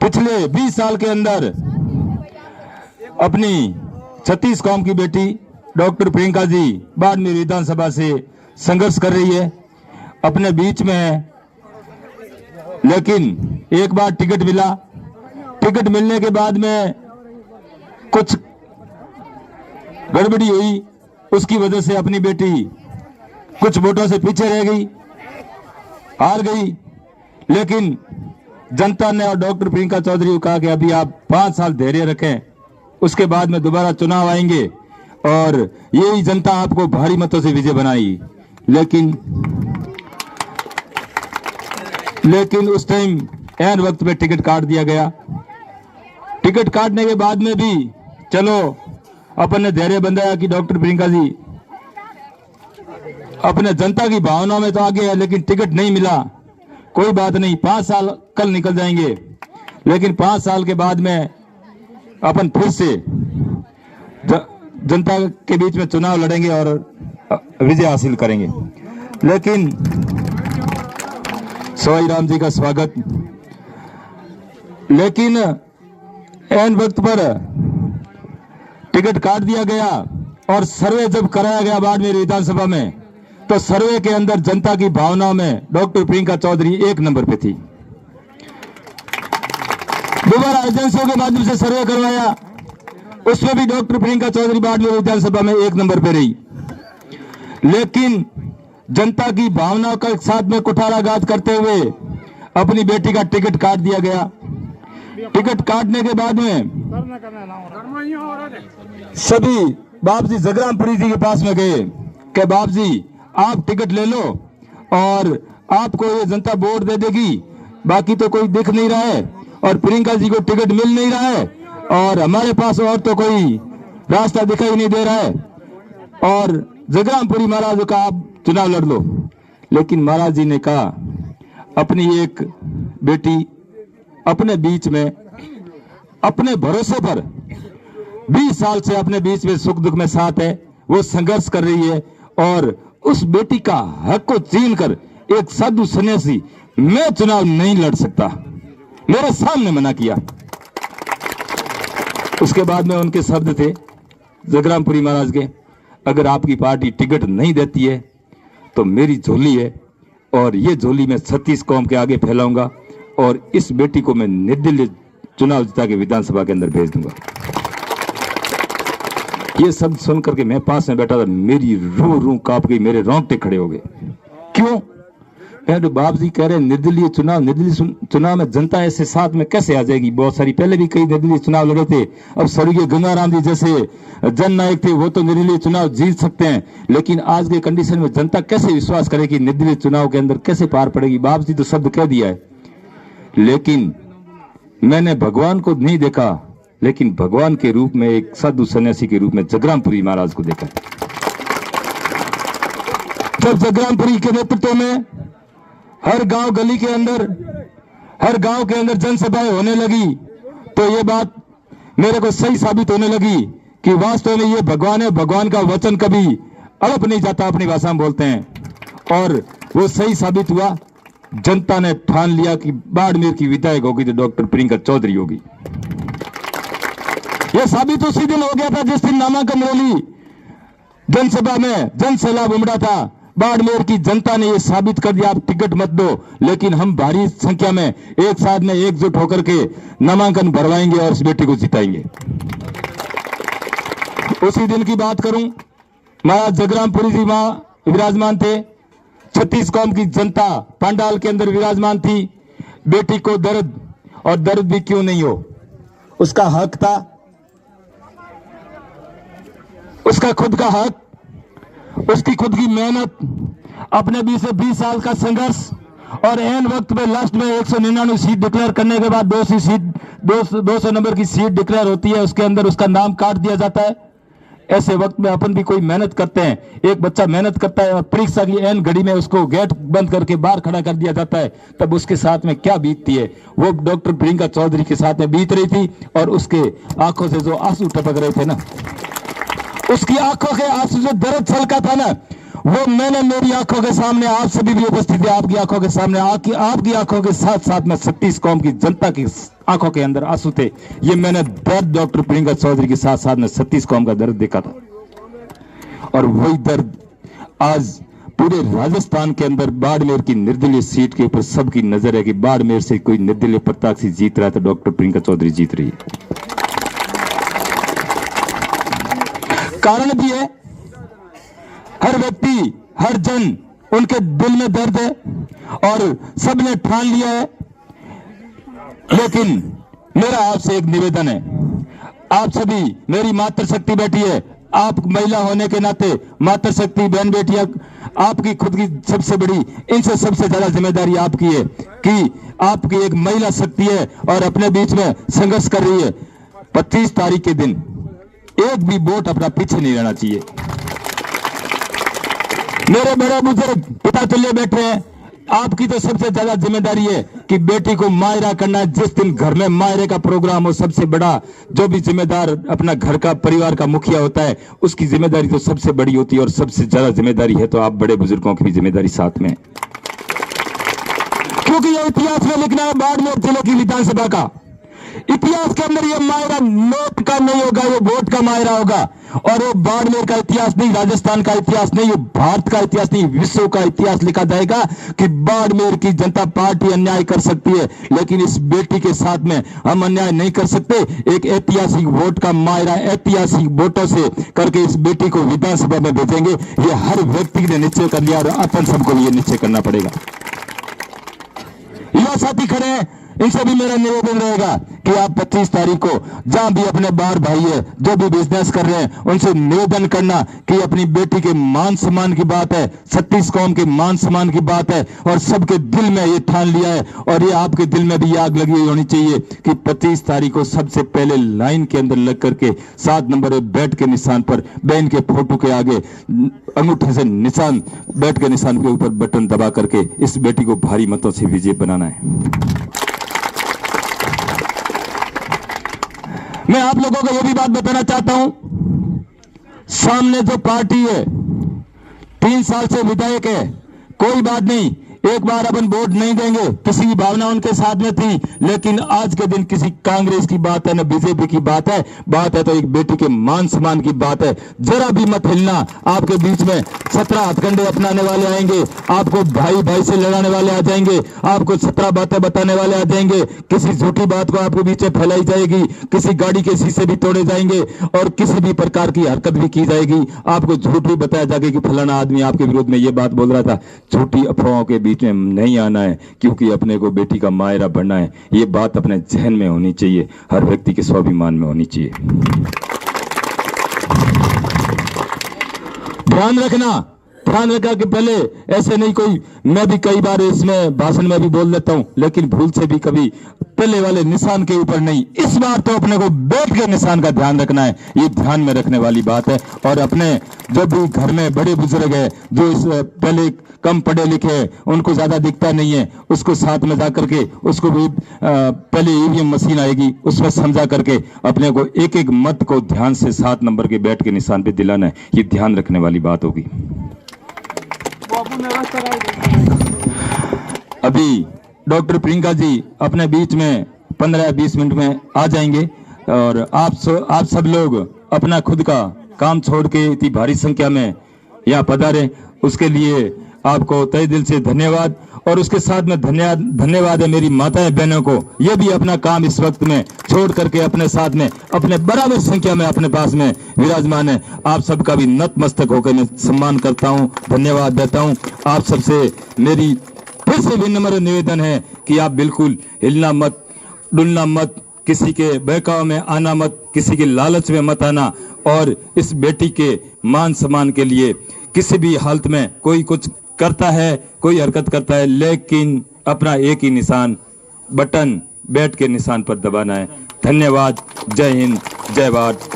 पिछले 20 साल के अंदर अपनी 36 कौम की बेटी डॉक्टर प्रियंका जी बाड़मेर विधानसभा से संघर्ष कर रही है अपने बीच में है। लेकिन एक बार टिकट मिला, टिकट मिलने के बाद में कुछ गड़बड़ी हुई, उसकी वजह से अपनी बेटी कुछ वोटों से पीछे रह गई, हार गई। लेकिन जनता ने और डॉक्टर प्रियंका चौधरी को कहा कि अभी आप 5 साल धैर्य रखें, उसके बाद में दोबारा चुनाव आएंगे और यही जनता आपको भारी मतों से विजय बनाएगी। लेकिन उस टाइम ऐन वक्त पे टिकट काट दिया गया। टिकट काटने के बाद में भी चलो अपन ने धैर्य बंधाया कि डॉक्टर प्रियंका जी अपने जनता की भावनाओं में तो आगे है, लेकिन टिकट नहीं मिला, कोई बात नहीं, 5 साल कल निकल जाएंगे। लेकिन 5 साल के बाद में अपन फिर से जनता के बीच में चुनाव लड़ेंगे और विजय हासिल करेंगे। लेकिन सवाई राम जी का स्वागत। लेकिन ऐन वक्त पर टिकट काट दिया गया और सर्वे जब कराया गया बाड़मेर विधानसभा में, तो सर्वे के अंदर जनता की भावनाओं में डॉक्टर प्रियंका चौधरी 1 नंबर पे थी। दोबारा एजेंसियों के माध्यम से सर्वे करवाया, उसमें भी डॉक्टर प्रियंका चौधरी बाड़मेर विधानसभा में 1 नंबर पे रही। लेकिन जनता की भावनाओं के साथ में कुठाराघात करते हुए अपनी बेटी का टिकट काट दिया गया। टिकट काटने के बाद में सभी बाप जी जगरामपुरी जी के पास में गए कि बाप जी आप टिकट ले लो और आपको ये जनता वोट दे देगी, बाकी तो कोई दिख नहीं रहा है और प्रियंका जी को टिकट मिल नहीं रहा है और हमारे पास और तो कोई रास्ता दिखाई नहीं दे रहा है और जगरामपुरी महाराज का आप चुनाव लड़ लो। लेकिन महाराज जी ने कहा अपनी एक बेटी अपने बीच में अपने भरोसे पर 20 साल से अपने बीच में सुख दुख में साथ है, वो संघर्ष कर रही है और उस बेटी का हक को छीन कर एक साधु सन्यासी मैं चुनाव नहीं लड़ सकता, मेरे सामने मना किया। उसके बाद में उनके शब्द थे जगरामपुरी महाराज के, अगर आपकी पार्टी टिकट नहीं देती है तो मेरी झोली है और ये झोली मैं 36 कौम के आगे फैलाऊंगा और इस बेटी को मैं निर्दलीय चुनाव जिता के विधानसभा के अंदर भेज दूंगा। ये शब्द सुन करके मैं पास में बैठा था, मेरी रूह कांप गई, मेरे रोंगटे खड़े हो गए। क्यों? तो बाप जी कह रहे निर्दलीय चुनाव, निर्दलीय चुनाव में जनता ऐसे साथ में कैसे आ जाएगी? बहुत सारी पहले भी कई निर्दलीय चुनाव लड़े थे, अब स्वर्गीय गंगाराम जी जैसे जननायक थे वो तो निर्दलीय चुनाव जीत सकते हैं, लेकिन आज के कंडीशन में जनता कैसे विश्वास करेगी निर्दलीय चुनाव के अंदर कैसे पार पड़ेगी? बाप जी तो शब्द कह दिया है। लेकिन मैंने भगवान को नहीं देखा, लेकिन भगवान के रूप में एक साधु सन्यासी के रूप में जगरामपुरी महाराज को देखा। जब जगरामपुरी के नेतृत्व में हर गांव गली के अंदर, हर गांव के अंदर जनसभाएं होने लगी, तो ये बात मेरे को सही साबित होने लगी कि वास्तव में ये भगवान है, भगवान का वचन कभी अड़प नहीं जाता, अपनी भाषा में बोलते हैं। और वो सही साबित हुआ, जनता ने ठान लिया कि बाड़मेर की विधायक होगी तो डॉक्टर प्रियंका चौधरी होगी। यह साबित उसी दिन हो गया था जिस दिन नामांकन रैली जनसभा में जनसैलाब उमड़ा था। बाड़मेर की जनता ने यह साबित कर दिया, आप टिकट मत दो, लेकिन हम भारी संख्या में एक साथ में एकजुट होकर के नामांकन भरवाएंगे और इस बेटी को जिताएंगे। उसी दिन की बात करूं, महाराज जगरामपुरी जी वहां विराजमान थे, 36 कौम की जनता पंडाल के अंदर विराजमान थी। बेटी को दर्द, और दर्द भी क्यों नहीं हो, उसका हक था, उसका खुद का हक, उसकी खुद की मेहनत, अपने 20 से 20 साल का संघर्ष, और एन वक्त में लास्ट में 199 सीट डिक्लेयर करने के बाद 200 नंबर की सीट डिक्लेयर होती है, उसके अंदर उसका नाम काट दिया जाता है। ऐसे वक्त में अपन भी कोई मेहनत करते हैं, एक बच्चा मेहनत करता है और परीक्षा की एन घड़ी में उसको गेट बंद करके बाहर खड़ा कर दिया जाता है, तब उसके साथ में क्या बीतती है, वो डॉक्टर प्रियंका चौधरी के साथ में बीत रही थी। और उसके आंखों से जो आंसू टपक रहे थे ना, उसकी आंखों के आंसू जो दर्द छलका था ना, वो मैंने मेरी आंखों के सामने, आप सभी भी उपस्थित है, आपकी आंखों के सामने, आपकी आंखों के साथ साथ में 36 कौम की जनता की आंखों के अंदर आंसू थे। ये मैंने दर्द डॉक्टर प्रियंका चौधरी के साथ साथ में 36 कौम का दर्द देखा था, और वही दर्द आज पूरे राजस्थान के अंदर बाड़मेर की निर्दलीय सीट के ऊपर सबकी नजर है कि बाड़मेर से कोई निर्दलीय प्रत्याशी जीत रहा है तो डॉक्टर प्रियंका चौधरी जीत रही है। कारण भी है, हर व्यक्ति, हर जन, उनके दिल में दर्द है और सबने ठान लिया है। लेकिन मेरा आपसे एक निवेदन है, आप सभी, मेरी मातृशक्ति बेटी है, आप महिला होने के नाते मातृशक्ति बहन बेटियां, आपकी खुद की सबसे बड़ी, इनसे सबसे ज्यादा जिम्मेदारी आपकी है कि आपकी एक महिला शक्ति है और अपने बीच में संघर्ष कर रही है। 25 तारीख के दिन एक भी वोट अपना पीछे नहीं रहना चाहिए। मेरे बड़े बुजुर्ग पिता तुल्य बैठे हैं, आपकी तो सबसे ज्यादा जिम्मेदारी है कि बेटी को मायरा करना है। जिस दिन घर में मायरे का प्रोग्राम हो, सबसे बड़ा जो भी जिम्मेदार अपना घर का, परिवार का मुखिया होता है, उसकी जिम्मेदारी तो सबसे बड़ी होती है और सबसे ज्यादा जिम्मेदारी है तो आप बड़े बुजुर्गों की भी जिम्मेदारी साथ में, क्योंकि यह इतिहास में लिखना है बाड़मेर जिले की विधानसभा का इतिहास के अंदर। ये मायरा नोट का नहीं होगा, ये वोट का मायरा होगा। और वो बाड़मेर का इतिहास नहीं, राजस्थान का इतिहास नहीं, ये भारत का इतिहास नहीं, विश्व का इतिहास लिखा जाएगा कि बाड़मेर की जनता पार्टी अन्याय कर सकती है, लेकिन इस बेटी के साथ में हम अन्याय नहीं कर सकते। एक ऐतिहासिक वोट का मायरा ऐतिहासिक वोटों से करके इस बेटी को विधानसभा में भेजेंगे। ये हर व्यक्ति ने निश्चय कर लिया और अपन सबको ये निश्चय करना पड़ेगा। युवा साथी खड़े हैं, इनसे भी मेरा निवेदन रहेगा कि आप 25 तारीख को जहां भी अपने बाहर भाई है, जो भी बिजनेस कर रहे हैं, उनसे निवेदन करना कि अपनी बेटी के मान सम्मान की बात है, 36 कौम के मान सम्मान की बात है और सबके दिल में ये ठान लिया है और ये आपके दिल में भी आग लगी हुई होनी चाहिए कि 25 तारीख को सबसे पहले लाइन के अंदर लग करके 7 नंबर बैट के निशान पर बहन के फोटो के आगे अंगूठे से निशान, बैट के निशान के ऊपर बटन दबा करके इस बेटी को भारी मतों से विजय बनाना है। मैं आप लोगों को यह भी बात बताना चाहता हूं, सामने जो पार्टी है 3 साल से विधायक है, कोई बात नहीं, एक बार अपन वोट नहीं देंगे, किसी की भावना उनके साथ में थी, लेकिन आज के दिन किसी कांग्रेस की बात है न बीजेपी की बात है तो एक बेटी के मान सम्मान की बात है। जरा भी मत हिलना, आपके बीच में 17 हथकंडे अपनाने वाले आएंगे, आपको भाई भाई से लड़ाने वाले आ जाएंगे, आपको 17 बातें बताने वाले आ जाएंगे, किसी झूठी बात को आपके बीच में फैलाई जाएगी, किसी गाड़ी के शीशे भी तोड़े जाएंगे और किसी भी प्रकार की हरकत भी की जाएगी। आपको झूठ भी बताया जाएगा कि फलाना आदमी आपके विरोध में ये बात बोल रहा था। झूठी अफवाहों के बीच में नहीं आना है, क्योंकि अपने को बेटी का मायरा बनना है। ये बात अपने जहन में होनी चाहिए, हर व्यक्ति के स्वाभिमान में होनी चाहिए। ध्यान रखना कि पहले ऐसे नहीं कोई, मैं भी कई बार इसमें भाषण में भी बोल देता हूं, लेकिन भूल से भी कभी पहले वाले निशान के ऊपर नहीं, इस बार तो अपने को बैठ के निशान का ध्यान रखना है। ये ध्यान में रखने वाली बात है। और अपने जो भी घर में बड़े बुजुर्ग है, जो इस पहले कम पढ़े लिखे हैं, उनको ज्यादा दिखता नहीं है, उसको साथ में जा करके उसको भी पहले ईवीएम मशीन आएगी, उसमें समझा करके अपने को एक एक मत को ध्यान से 7 नंबर के बैठ के निशान पे दिलाना है। ये ध्यान रखने वाली बात होगी। अभी डॉक्टर प्रियंका जी अपने बीच में 15-20 मिनट में आ जाएंगे और आप सब लोग अपना खुद का काम छोड़ के इतनी भारी संख्या में यहाँ पधारे, उसके लिए आपको तहे दिल से धन्यवाद। और उसके साथ में धन्यवाद है मेरी माताएं बहनों को, ये भी अपना काम इस वक्त में छोड़ करके अपने साथ में अपने बराबर संख्या में अपने पास में विराजमान है। आप सबका भी नतमस्तक होकर मैं सम्मान करता हूं, धन्यवाद देता हूं। आप सबसे मेरी फिर से विनम्र निवेदन है कि आप बिल्कुल हिलना मत, डुलना मत, किसी के बहकाव में आना मत, किसी के लालच में मत आना। और इस बेटी के मान सम्मान के लिए किसी भी हालत में कोई कुछ करता है, कोई हरकत करता है, लेकिन अपना एक ही निशान, बटन बैट के निशान पर दबाना है। धन्यवाद। जय हिंद, जय भारत।